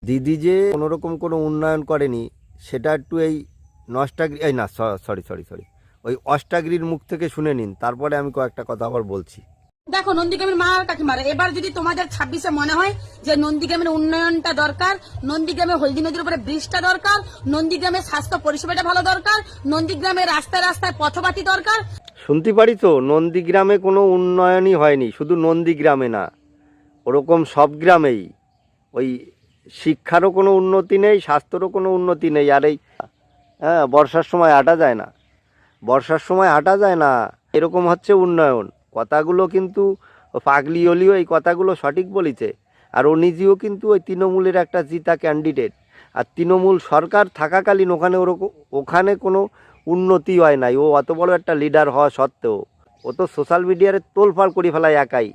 দিদি যে কোনোরকম কোনো উন্নয়ন করেনি সেটা একটু এই নষ্টাগিরি এই না সরি সরি সরি ওই অষ্টাগিরির মুখ থেকে শুনে নিন, তারপরে আমি কয়েকটা কথা আবার বলছি। দেখো নন্দীগ্রামের মা আর কাকিমারা, এবার যদি তোমাদের 26-এ মনে হয় যে নন্দীগ্রামের উন্নয়নটা দরকার, নন্দীগ্রামে হলদি নদীর উপরে ব্রিজটা দরকার, নন্দীগ্রামের স্বাস্থ্য পরিষেবাটা ভালো দরকার, নন্দীগ্রামের রাস্তায় রাস্তায় পথবাতি দরকার। শুনতে পারি তো, নন্দীগ্রামে কোনো উন্নয়নই হয়নি, শুধু নন্দীগ্রামে না, ওরকম সব গ্রামেই ওই শিক্ষারও কোনো উন্নতি নেই, স্বাস্থ্যরও কোনো উন্নতি নেই। আর এই বর্ষার সময় হাঁটা যায় না, বর্ষার সময় হাঁটা যায় না, এরকম হচ্ছে উন্নয়ন। কথাগুলো কিন্তু পাগলি হলিও এই কথাগুলো সঠিক বলেছে। আর ও নিজেও কিন্তু ওই তৃণমূলের একটা জিতা ক্যান্ডিডেট। আর তৃণমূল সরকার থাকাকালীন ওখানে কোনো উন্নতি হয় নাই। ও অত বড় একটা লিডার হওয়া সত্ত্বেও ও তো সোশ্যাল মিডিয়ারে তোলফাড় করে ফেলায় একাই,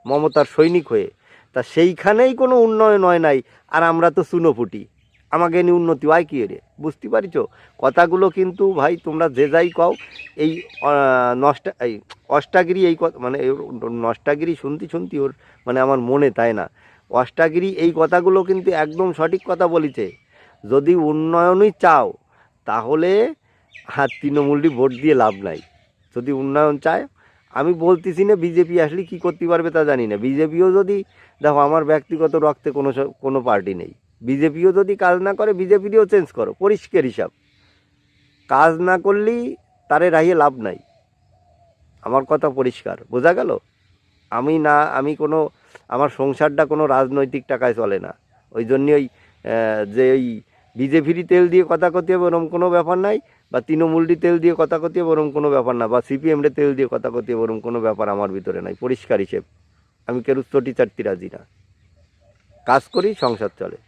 মমতার সৈনিক হয়ে। তা সেইখানেই কোনো উন্নয়ন হয় নাই। আর আমরা তো চুনোপুটি, আমাকে নিয়ে উন্নতি হয় কী রে? বুঝতে পারিছো কথাগুলো? কিন্তু ভাই তোমরা যে যাই কও, এই এই অষ্টাগিরি এই মানে নষ্টাগিরি শুনতি ওর মানে আমার মনে, তাই না? অষ্টাগিরি এই কথাগুলো কিন্তু একদম সঠিক কথা বলিছে। যদি উন্নয়নই চাও তাহলে তৃণমূলটি ভোট দিয়ে লাভ নাই। যদি উন্নয়ন চায়, আমি বলতেছি না বিজেপি আসলে কী করতে পারবে তা জানি না। বিজেপিও যদি, দেখো আমার ব্যক্তিগত রক্তে কোনো পার্টি নেই, বিজেপিও যদি কাজ না করে বিজেপিরও চেঞ্জ করো, পরিষ্কার হিসাব। কাজ না করলেই তারে রাহিয়ে লাভ নাই। আমার কথা পরিষ্কার, বোঝা গেল? আমি কোনো, আমার সংসারটা কোনো রাজনৈতিক টাকায় চলে না। ওই জন্যই যে ওই বিজেপিরই তেল দিয়ে কথা কতি হবে ওরম কোনো ব্যাপার নাই, বা তৃণমূলটি তেল দিয়ে কথা কতি হবে ওরম কোনো ব্যাপার না, বা সিপিএমরে তেল দিয়ে কথা কতি হবে ওরম কোনো ব্যাপার আমার ভিতরে নাই। পরিষ্কার হিসেব, আমি কেরুস্তটি চারটি রাজি না। কাজ করি, সংসার চলে।